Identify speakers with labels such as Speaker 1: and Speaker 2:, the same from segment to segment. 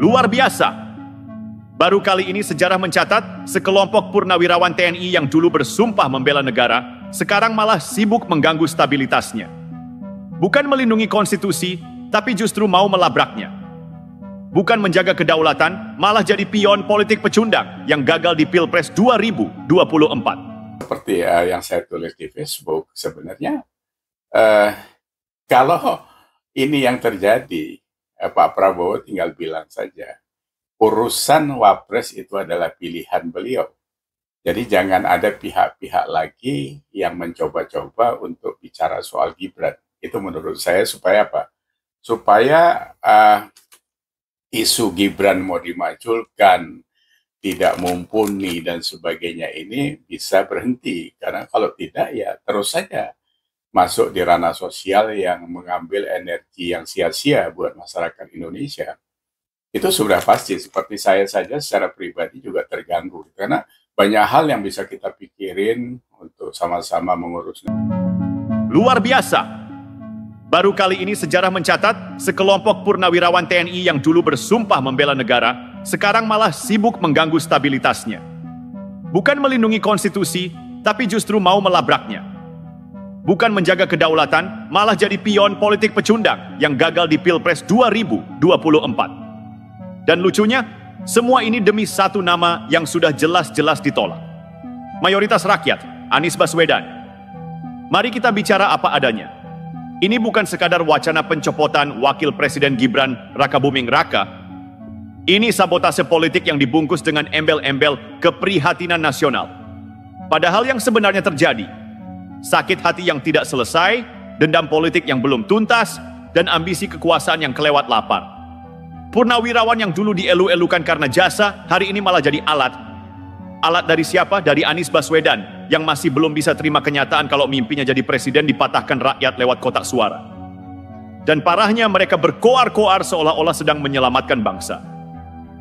Speaker 1: Luar biasa. Baru kali ini sejarah mencatat, sekelompok purnawirawan TNI yang dulu bersumpah membela negara, sekarang malah sibuk mengganggu stabilitasnya. Bukan melindungi konstitusi, tapi justru mau melabraknya. Bukan menjaga kedaulatan, malah jadi pion politik pecundang yang gagal di Pilpres 2024.
Speaker 2: Seperti yang saya tulis di Facebook, sebenarnya kalau ini yang terjadi, Pak Prabowo tinggal bilang saja, urusan Wapres itu adalah pilihan beliau. Jadi jangan ada pihak-pihak lagi yang mencoba-coba untuk bicara soal Gibran. Itu menurut saya supaya apa? Supaya isu Gibran mau dimajukan, tidak mumpuni dan sebagainya ini bisa berhenti. Karena kalau tidak ya terus saja masuk di ranah sosial yang mengambil energi yang sia-sia buat masyarakat Indonesia. Itu sudah pasti, seperti saya saja secara pribadi juga terganggu. Karena banyak hal yang bisa kita pikirin untuk sama-sama mengurus.
Speaker 1: Luar biasa. Baru kali ini sejarah mencatat, sekelompok purnawirawan TNI yang dulu bersumpah membela negara, sekarang malah sibuk mengganggu stabilitasnya. Bukan melindungi konstitusi, tapi justru mau melabraknya. Bukan menjaga kedaulatan, malah jadi pion politik pecundang yang gagal di Pilpres 2024. Dan lucunya, semua ini demi satu nama yang sudah jelas-jelas ditolak. Mayoritas rakyat, Anies Baswedan. Mari kita bicara apa adanya. Ini bukan sekadar wacana pencopotan Wakil Presiden Gibran Rakabuming Raka. Ini sabotase politik yang dibungkus dengan embel-embel keprihatinan nasional. Padahal yang sebenarnya terjadi, sakit hati yang tidak selesai, dendam politik yang belum tuntas, dan ambisi kekuasaan yang kelewat lapar. Purnawirawan yang dulu dielu-elukan karena jasa, hari ini malah jadi alat. Alat dari siapa? Dari Anies Baswedan, yang masih belum bisa terima kenyataan kalau mimpinya jadi presiden dipatahkan rakyat lewat kotak suara. Dan parahnya mereka berkoar-koar seolah-olah sedang menyelamatkan bangsa.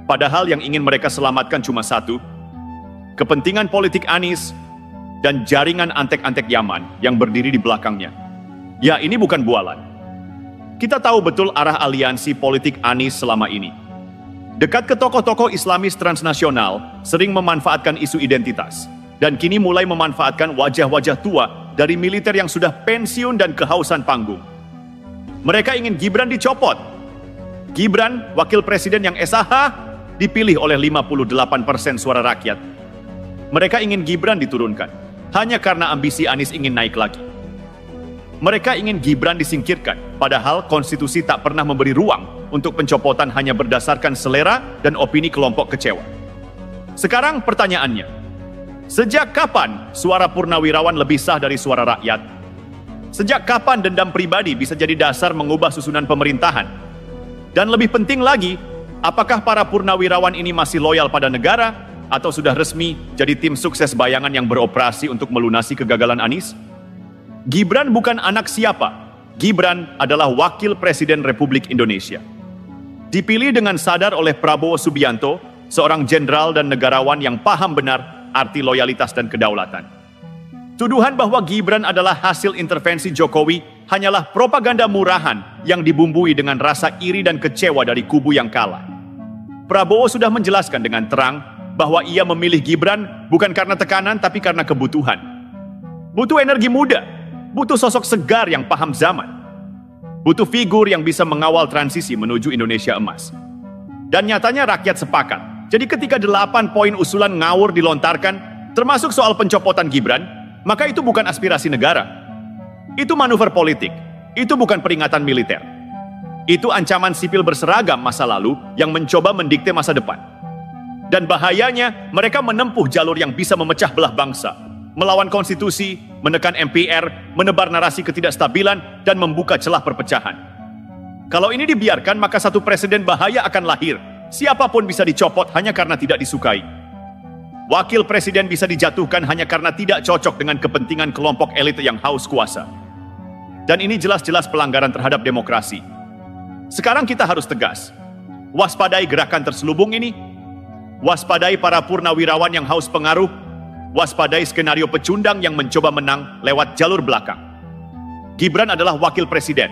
Speaker 1: Padahal yang ingin mereka selamatkan cuma satu, kepentingan politik Anies dan jaringan antek-antek Yaman yang berdiri di belakangnya. Ya, ini bukan bualan. Kita tahu betul arah aliansi politik Anies selama ini. Dekat ke tokoh-tokoh Islamis transnasional, sering memanfaatkan isu identitas, dan kini mulai memanfaatkan wajah-wajah tua dari militer yang sudah pensiun dan kehausan panggung. Mereka ingin Gibran dicopot. Gibran, wakil presiden yang SAH, dipilih oleh 58% suara rakyat. Mereka ingin Gibran diturunkan, hanya karena ambisi Anies ingin naik lagi. Mereka ingin Gibran disingkirkan, padahal konstitusi tak pernah memberi ruang untuk pencopotan hanya berdasarkan selera dan opini kelompok kecewa. Sekarang pertanyaannya, sejak kapan suara purnawirawan lebih sah dari suara rakyat? Sejak kapan dendam pribadi bisa jadi dasar mengubah susunan pemerintahan? Dan lebih penting lagi, apakah para purnawirawan ini masih loyal pada negara atau sudah resmi jadi tim sukses bayangan yang beroperasi untuk melunasi kegagalan Anies? Gibran bukan anak siapa. Gibran adalah wakil presiden Republik Indonesia. Dipilih dengan sadar oleh Prabowo Subianto, seorang jenderal dan negarawan yang paham benar arti loyalitas dan kedaulatan. Tuduhan bahwa Gibran adalah hasil intervensi Jokowi hanyalah propaganda murahan yang dibumbui dengan rasa iri dan kecewa dari kubu yang kalah. Prabowo sudah menjelaskan dengan terang bahwa ia memilih Gibran bukan karena tekanan tapi karena kebutuhan. Butuh energi muda, butuh sosok segar yang paham zaman, butuh figur yang bisa mengawal transisi menuju Indonesia emas. Dan nyatanya rakyat sepakat. Jadi ketika 8 poin usulan ngawur dilontarkan, termasuk soal pencopotan Gibran, maka itu bukan aspirasi negara. Itu manuver politik, itu bukan peringatan militer. Itu ancaman sipil berseragam masa lalu yang mencoba mendikte masa depan. Dan bahayanya, mereka menempuh jalur yang bisa memecah belah bangsa, melawan konstitusi, menekan MPR, menebar narasi ketidakstabilan, dan membuka celah perpecahan. Kalau ini dibiarkan, maka satu presiden bahaya akan lahir. Siapapun bisa dicopot hanya karena tidak disukai. Wakil presiden bisa dijatuhkan hanya karena tidak cocok dengan kepentingan kelompok elit yang haus kuasa. Dan ini jelas-jelas pelanggaran terhadap demokrasi. Sekarang kita harus tegas. Waspadai gerakan terselubung ini. Waspadai para purnawirawan yang haus pengaruh. Waspadai skenario pecundang yang mencoba menang lewat jalur belakang. Gibran adalah wakil presiden.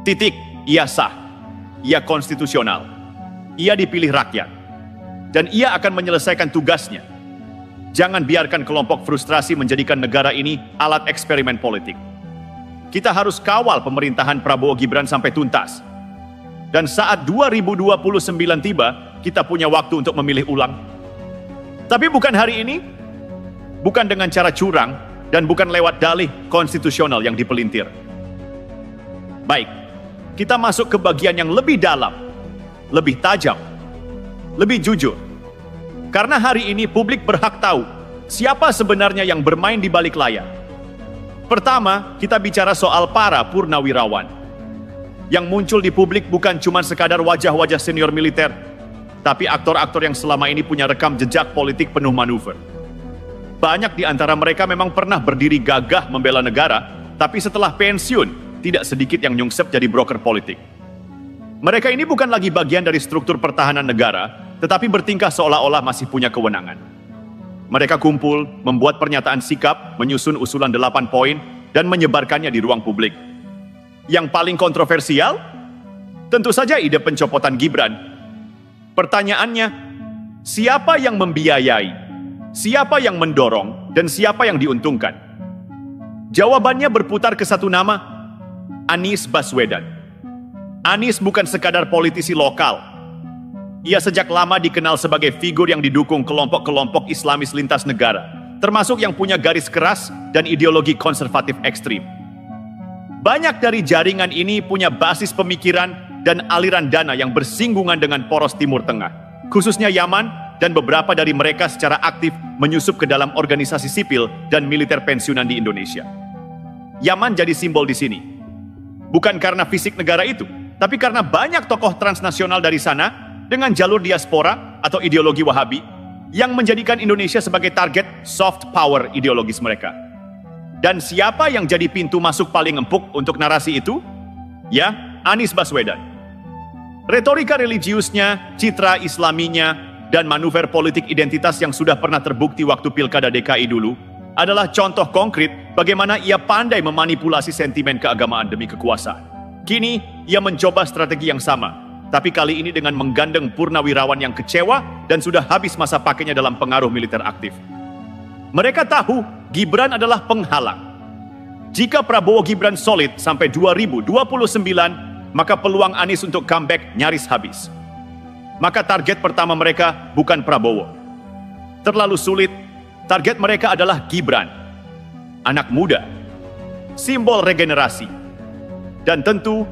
Speaker 1: Titik, ia sah. Ia konstitusional. Ia dipilih rakyat, dan ia akan menyelesaikan tugasnya. Jangan biarkan kelompok frustrasi menjadikan negara ini alat eksperimen politik. Kita harus kawal pemerintahan Prabowo Gibran sampai tuntas. Dan saat 2029 tiba, kita punya waktu untuk memilih ulang. Tapi bukan hari ini, bukan dengan cara curang, dan bukan lewat dalih konstitusional yang dipelintir. Baik, kita masuk ke bagian yang lebih dalam, lebih tajam, lebih jujur. Karena hari ini publik berhak tahu siapa sebenarnya yang bermain di balik layar. Pertama, kita bicara soal para purnawirawan. Yang muncul di publik bukan cuma sekadar wajah-wajah senior militer, tapi aktor-aktor yang selama ini punya rekam jejak politik penuh manuver. Banyak di antara mereka memang pernah berdiri gagah membela negara, tapi setelah pensiun, tidak sedikit yang nyungsep jadi broker politik. Mereka ini bukan lagi bagian dari struktur pertahanan negara, tetapi bertingkah seolah-olah masih punya kewenangan. Mereka kumpul, membuat pernyataan sikap, menyusun usulan 8 poin, dan menyebarkannya di ruang publik. Yang paling kontroversial? Tentu saja ide pencopotan Gibran. Pertanyaannya, siapa yang membiayai? Siapa yang mendorong? Dan siapa yang diuntungkan? Jawabannya berputar ke satu nama, Anies Baswedan. Anies bukan sekadar politisi lokal. Ia sejak lama dikenal sebagai figur yang didukung kelompok-kelompok Islamis lintas negara, termasuk yang punya garis keras dan ideologi konservatif ekstrim. Banyak dari jaringan ini punya basis pemikiran dan aliran dana yang bersinggungan dengan poros Timur Tengah, khususnya Yaman, dan beberapa dari mereka secara aktif menyusup ke dalam organisasi sipil dan militer pensiunan di Indonesia. Yaman jadi simbol di sini. Bukan karena fisik negara itu, tapi karena banyak tokoh transnasional dari sana dengan jalur diaspora atau ideologi Wahabi yang menjadikan Indonesia sebagai target soft power ideologis mereka. Dan siapa yang jadi pintu masuk paling empuk untuk narasi itu? Ya, Anies Baswedan. Retorika religiusnya, citra islaminya, dan manuver politik identitas yang sudah pernah terbukti waktu Pilkada DKI dulu adalah contoh konkret bagaimana ia pandai memanipulasi sentimen keagamaan demi kekuasaan. Kini, ia mencoba strategi yang sama, tapi kali ini dengan menggandeng purnawirawan yang kecewa dan sudah habis masa pakainya dalam pengaruh militer aktif. Mereka tahu Gibran adalah penghalang. Jika Prabowo Gibran solid sampai 2029, maka peluang Anies untuk comeback nyaris habis. Maka target pertama mereka bukan Prabowo. Terlalu sulit, target mereka adalah Gibran. Anak muda, simbol regenerasi, dan tentu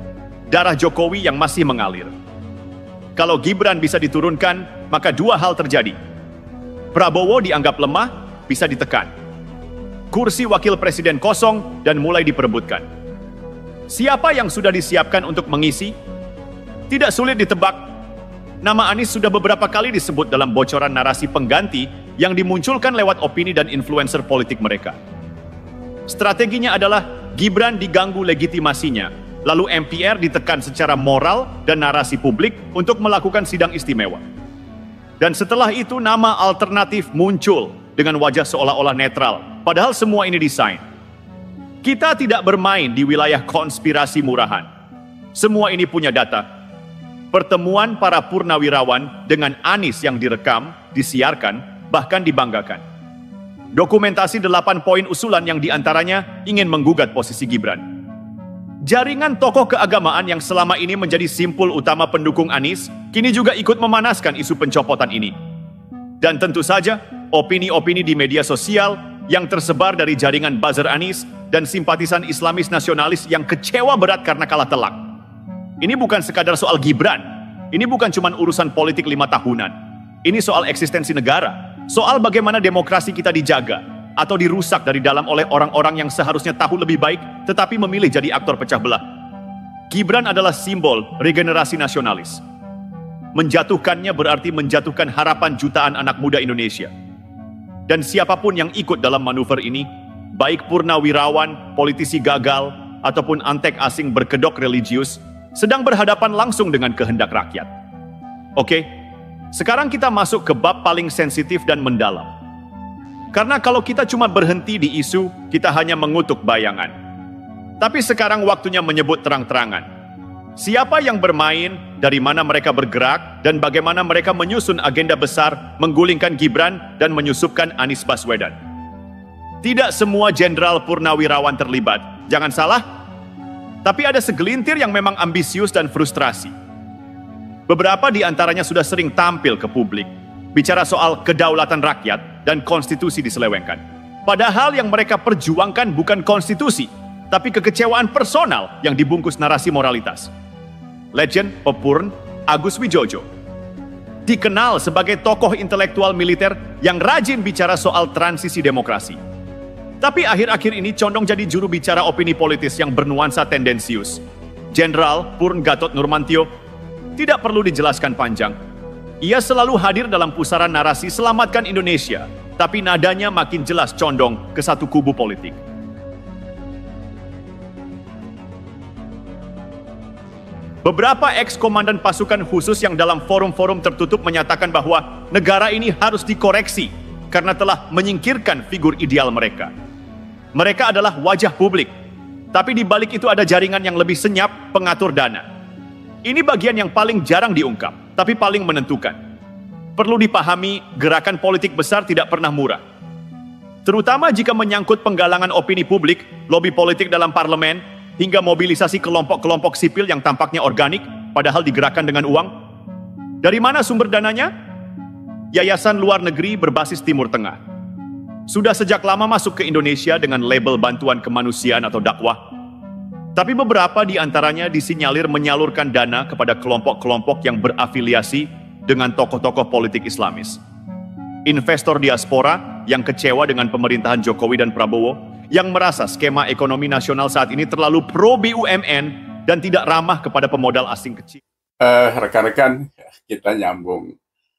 Speaker 1: darah Jokowi yang masih mengalir. Kalau Gibran bisa diturunkan, maka dua hal terjadi. Prabowo dianggap lemah, bisa ditekan. Kursi wakil presiden kosong dan mulai diperebutkan. Siapa yang sudah disiapkan untuk mengisi? Tidak sulit ditebak. Nama Anies sudah beberapa kali disebut dalam bocoran narasi pengganti yang dimunculkan lewat opini dan influencer politik mereka. Strateginya adalah Gibran diganggu legitimasinya, lalu MPR ditekan secara moral dan narasi publik untuk melakukan sidang istimewa. Dan setelah itu nama alternatif muncul dengan wajah seolah-olah netral, padahal semua ini desain. Kita tidak bermain di wilayah konspirasi murahan. Semua ini punya data. Pertemuan para purnawirawan dengan Anies yang direkam, disiarkan, bahkan dibanggakan. Dokumentasi 8 poin usulan yang diantaranya ingin menggugat posisi Gibran. Jaringan tokoh keagamaan yang selama ini menjadi simpul utama pendukung Anies, kini juga ikut memanaskan isu pencopotan ini. Dan tentu saja, opini-opini di media sosial yang tersebar dari jaringan buzzer Anies dan simpatisan Islamis nasionalis yang kecewa berat karena kalah telak. Ini bukan sekadar soal Gibran. Ini bukan cuma urusan politik 5 tahunan. Ini soal eksistensi negara. Soal bagaimana demokrasi kita dijaga atau dirusak dari dalam oleh orang-orang yang seharusnya tahu lebih baik tetapi memilih jadi aktor pecah belah. Gibran adalah simbol regenerasi nasionalis. Menjatuhkannya berarti menjatuhkan harapan jutaan anak muda Indonesia. Dan siapapun yang ikut dalam manuver ini, baik purnawirawan, politisi gagal, ataupun antek asing berkedok religius, sedang berhadapan langsung dengan kehendak rakyat. Oke, sekarang kita masuk ke bab paling sensitif dan mendalam. Karena kalau kita cuma berhenti di isu, kita hanya mengutuk bayangan. Tapi sekarang waktunya menyebut terang-terangan. Siapa yang bermain, dari mana mereka bergerak, dan bagaimana mereka menyusun agenda besar, menggulingkan Gibran, dan menyusupkan Anies Baswedan. Tidak semua jenderal purnawirawan terlibat, jangan salah, tapi ada segelintir yang memang ambisius dan frustrasi. Beberapa di antaranya sudah sering tampil ke publik, bicara soal kedaulatan rakyat dan konstitusi diselewengkan. Padahal yang mereka perjuangkan bukan konstitusi, tapi kekecewaan personal yang dibungkus narasi moralitas. Legend Pepurn Agus Wijojo dikenal sebagai tokoh intelektual militer yang rajin bicara soal transisi demokrasi. Tapi akhir-akhir ini condong jadi juru bicara opini politis yang bernuansa tendensius. Jenderal Purn Gatot Nurmantio tidak perlu dijelaskan panjang. Ia selalu hadir dalam pusaran narasi selamatkan Indonesia, tapi nadanya makin jelas condong ke satu kubu politik. Beberapa ex-komandan pasukan khusus yang dalam forum-forum tertutup menyatakan bahwa negara ini harus dikoreksi karena telah menyingkirkan figur ideal mereka. Mereka adalah wajah publik, tapi di balik itu ada jaringan yang lebih senyap pengatur dana. Ini bagian yang paling jarang diungkap, tapi paling menentukan. Perlu dipahami, gerakan politik besar tidak pernah murah. Terutama jika menyangkut penggalangan opini publik, lobi politik dalam parlemen, hingga mobilisasi kelompok-kelompok sipil yang tampaknya organik, padahal digerakkan dengan uang. Dari mana sumber dananya? Yayasan luar negeri berbasis Timur Tengah. Sudah sejak lama masuk ke Indonesia dengan label bantuan kemanusiaan atau dakwah. Tapi beberapa di antaranya disinyalir menyalurkan dana kepada kelompok-kelompok yang berafiliasi dengan tokoh-tokoh politik Islamis. Investor diaspora yang kecewa dengan pemerintahan Jokowi dan Prabowo, yang merasa skema ekonomi nasional saat ini terlalu pro BUMN dan tidak ramah kepada pemodal asing kecil.
Speaker 2: Rekan-rekan, kita nyambung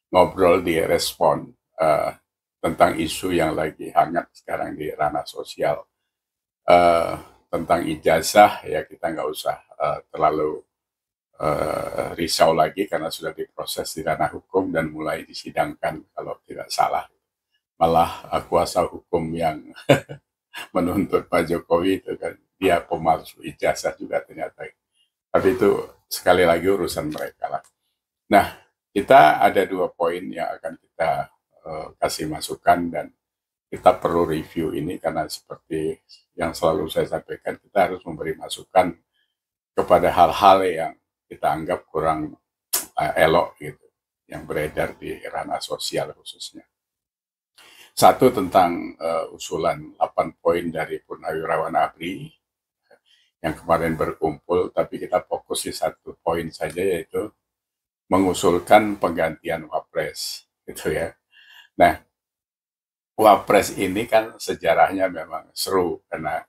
Speaker 2: ngobrol di respon tentang isu yang lagi hangat sekarang di ranah sosial. Tentang ijazah, ya kita nggak usah terlalu risau lagi karena sudah diproses di ranah hukum dan mulai disidangkan kalau tidak salah. Malah kuasa hukum yang menuntut Pak Jokowi itu kan dia pemalsu ijazah juga ternyata. Tapi itu sekali lagi urusan mereka lah. Nah, kita ada 2 poin yang akan kita kasih masukan dan kita perlu review ini karena seperti yang selalu saya sampaikan, kita harus memberi masukan kepada hal-hal yang kita anggap kurang elok gitu, yang beredar di ranah sosial khususnya. Satu tentang usulan 8 poin dari Purnawirawan ABRI yang kemarin berkumpul, tapi kita fokus di 1 poin saja, yaitu mengusulkan penggantian Wapres, gitu ya. Nah, Wapres ini kan sejarahnya memang seru karena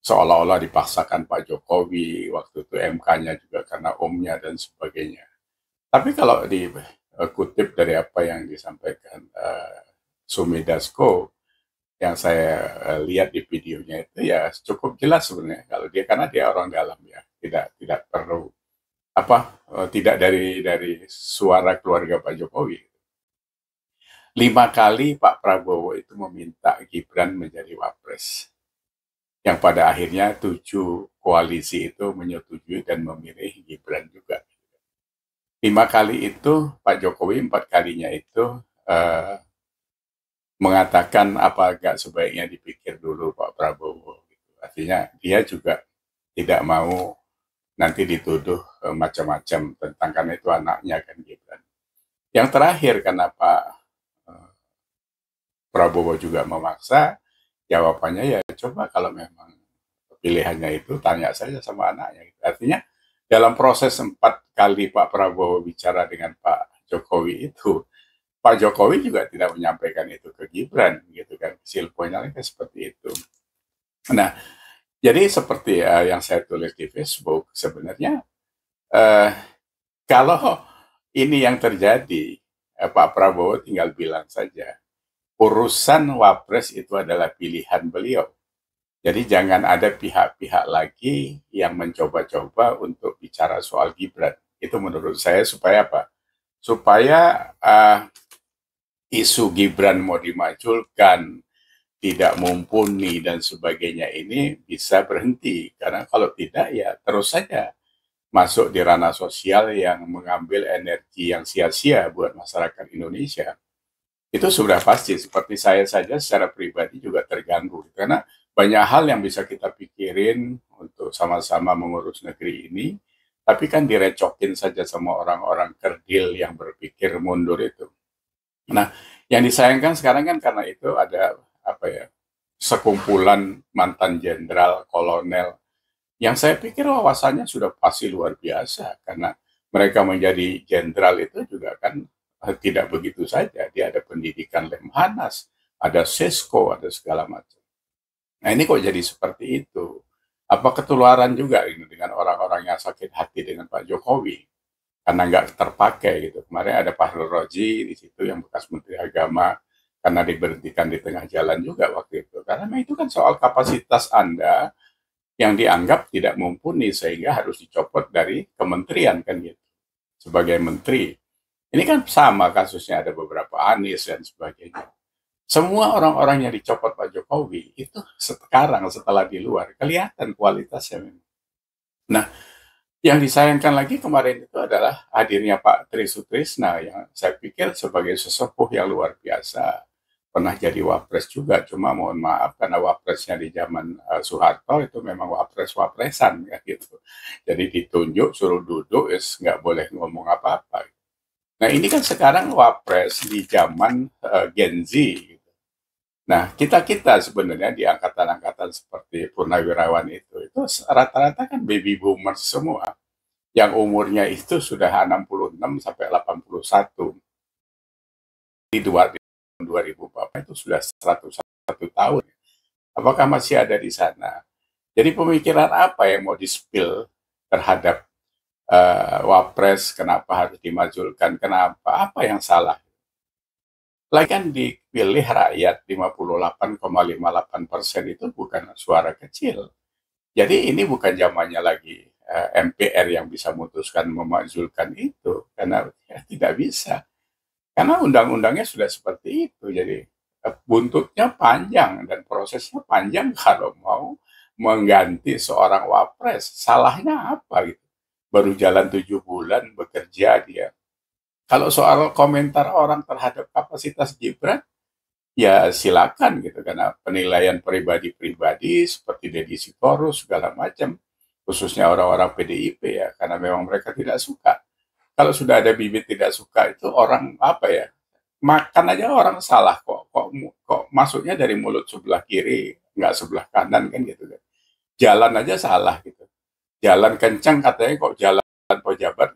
Speaker 2: seolah-olah dipaksakan Pak Jokowi, waktu itu MK-nya juga karena omnya dan sebagainya. Tapi kalau dikutip dari apa yang disampaikan Sumi Dasko yang saya lihat di videonya itu ya cukup jelas sebenarnya kalau dia, karena dia orang dalam ya, tidak perlu tidak dari suara keluarga Pak Jokowi. 5 kali Pak Prabowo itu meminta Gibran menjadi Wapres, yang pada akhirnya 7 koalisi itu menyetujui dan memilih Gibran juga. 5 kali itu Pak Jokowi 4 kalinya itu mengatakan apa agak sebaiknya dipikir dulu Pak Prabowo. Artinya dia juga tidak mau nanti dituduh macam-macam tentang, karena itu anaknya kan Gibran. Yang terakhir, karena Pak Prabowo juga memaksa, jawabannya ya coba kalau memang pilihannya itu tanya saja sama anaknya. Artinya dalam proses 4 kali Pak Prabowo bicara dengan Pak Jokowi itu, Pak Jokowi juga tidak menyampaikan itu ke Gibran, gitu kan. Silponya kan seperti itu. Nah, jadi seperti yang saya tulis di Facebook, sebenarnya kalau ini yang terjadi, Pak Prabowo tinggal bilang saja, urusan Wapres itu adalah pilihan beliau. Jadi jangan ada pihak-pihak lagi yang mencoba-coba untuk bicara soal Gibran. Itu menurut saya supaya apa? Supaya isu Gibran mau dimajukan, tidak mumpuni dan sebagainya ini bisa berhenti. Karena kalau tidak ya terus saja masuk di ranah sosial yang mengambil energi yang sia-sia buat masyarakat Indonesia, itu sudah pasti. Seperti saya saja secara pribadi juga terganggu, karena banyak hal yang bisa kita pikirin untuk sama-sama mengurus negeri ini, tapi kan direcokin saja sama orang-orang kerdil yang berpikir mundur itu. Nah, yang disayangkan sekarang kan karena itu ada apa ya, sekumpulan mantan jenderal, kolonel, yang saya pikir wawasannya sudah pasti luar biasa, karena mereka menjadi jenderal itu juga kan tidak begitu saja. Dia ada pendidikan Lemhanas, ada Sesko, ada segala macam. Nah ini kok jadi seperti itu? Apa ketularan juga ini dengan orang-orang yang sakit hati dengan Pak Jokowi? Karena nggak terpakai gitu. Kemarin ada Pak Roji di situ yang bekas Menteri Agama, karena diberhentikan di tengah jalan juga waktu itu. Karena itu kan soal kapasitas Anda yang dianggap tidak mumpuni sehingga harus dicopot dari kementerian kan gitu sebagai menteri. Ini kan sama kasusnya, ada beberapa Anies dan sebagainya. Semua orang-orang yang dicopot Pak Jokowi itu sekarang setelah di luar kelihatan kualitasnya memang. Nah, yang disayangkan lagi kemarin itu adalah hadirnya Pak Tri Sutrisna yang saya pikir sebagai sesepuh yang luar biasa, pernah jadi wapres juga, cuma mohon maaf karena wapresnya di zaman Soeharto itu memang wapres-wapresan ya gitu. Jadi ditunjuk suruh duduk, nggak boleh ngomong apa-apa. Nah ini kan sekarang wapres di zaman Gen Z. Gitu. Nah kita sebenarnya di angkatan-angkatan seperti Purnawirawan itu rata-rata kan baby boomers semua, yang umurnya itu sudah 66 sampai 81. Di 2004 itu sudah 101 tahun. Apakah masih ada di sana? Jadi pemikiran apa yang mau di-spill terhadap wapres, kenapa harus dimajulkan, kenapa, apa yang salah? Lagi kan dipilih rakyat 58,58% itu bukan suara kecil. Jadi ini bukan zamannya lagi MPR yang bisa memutuskan memajulkan itu, karena ya, tidak bisa. Karena undang-undangnya sudah seperti itu, jadi buntutnya panjang dan prosesnya panjang kalau mau mengganti seorang wapres. Salahnya apa gitu? Baru jalan 7 bulan bekerja dia. Kalau soal komentar orang terhadap kapasitas Gibran, ya silakan gitu, karena penilaian pribadi-pribadi seperti Deddy Sitorus segala macam, khususnya orang-orang PDIP ya, karena memang mereka tidak suka. Kalau sudah ada bibit tidak suka itu orang apa ya, makan aja orang salah kok masuknya dari mulut sebelah kiri nggak sebelah kanan kan gitu kan, jalan aja salah gitu, jalan kencang katanya kok jalan pejabat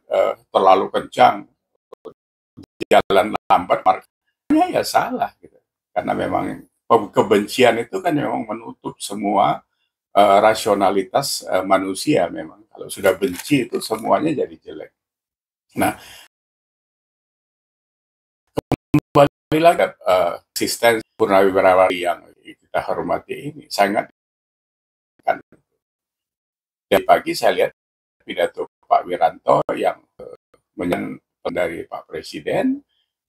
Speaker 2: terlalu kencang, jalan lambat markanya ya salah gitu, karena memang kebencian itu kan memang menutup semua rasionalitas manusia. Memang kalau sudah benci itu semuanya jadi jelek. Nah kembali lagi asisten Purnawirawan yang kita hormati ini sangat kan. Dari pagi saya lihat pidato Pak Wiranto yang menyampaikan dari Pak Presiden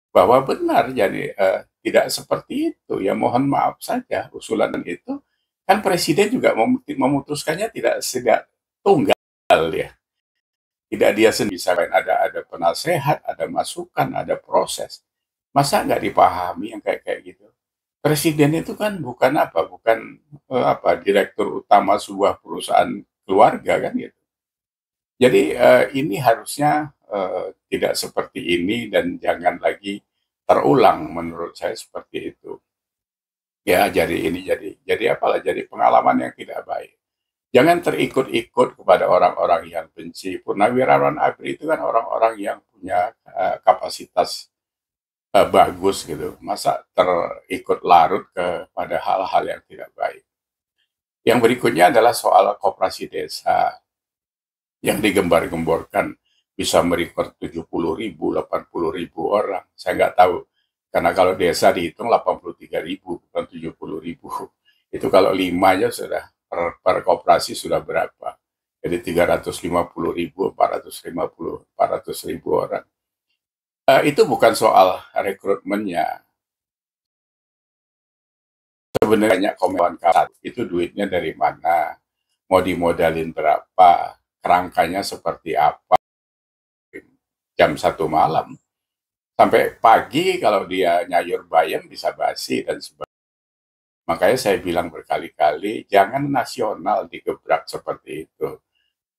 Speaker 2: bahwa benar jadi tidak seperti itu. Ya mohon maaf saja usulan itu kan Presiden juga memutuskannya tidak tunggal ya. Tidak dia sendiri, ada penasehat, ada masukan, ada proses. Masa nggak dipahami yang kayak gitu? Presiden itu kan bukan direktur utama sebuah perusahaan keluarga kan gitu. Jadi ini harusnya tidak seperti ini dan jangan lagi terulang menurut saya seperti itu. Ya jadi pengalaman yang tidak baik. Jangan terikut-ikut kepada orang-orang yang benci. Purnawirawan ABRI itu kan orang-orang yang punya kapasitas bagus gitu. Masa terikut larut kepada hal-hal yang tidak baik. Yang berikutnya adalah soal koperasi desa yang digembar-gemborkan bisa merekrut 70.000, 80.000 orang. Saya nggak tahu. Karena kalau desa dihitung 83.000, bukan 70.000. Itu kalau 5 aja sudah per koperasi sudah berapa? Jadi 350.000, 400.000 orang. Itu bukan soal rekrutmennya. Sebenarnya komitmen itu duitnya dari mana? Mau dimodalin berapa? kerangkanya seperti apa, jam 1 malam. Sampai pagi kalau dia nyayur bayam bisa basi dan sebagainya. Makanya saya bilang berkali-kali, jangan nasional digebrak seperti itu.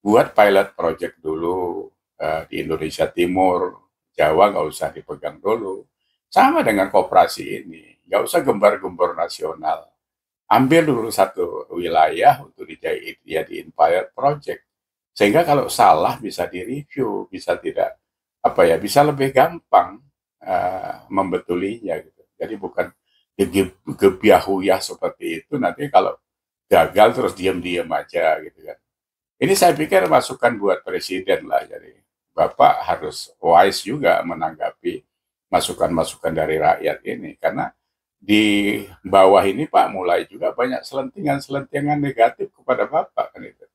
Speaker 2: Buat pilot project dulu di Indonesia Timur, Jawa nggak usah dipegang dulu. Sama dengan koperasi ini, nggak usah gembar-gembor nasional. Ambil dulu satu wilayah untuk dijadiin pilot project. Sehingga kalau salah bisa direview, bisa tidak, bisa lebih gampang membetulinya gitu. Jadi bukan gebiahuyah seperti itu, nanti kalau gagal terus diam-diam aja gitu kan. Ini saya pikir masukan buat presiden lah, jadi Bapak harus wise juga menanggapi masukan-masukan dari rakyat ini, karena di bawah ini Pak mulai juga banyak selentingan-selentingan negatif kepada Bapak kan itu.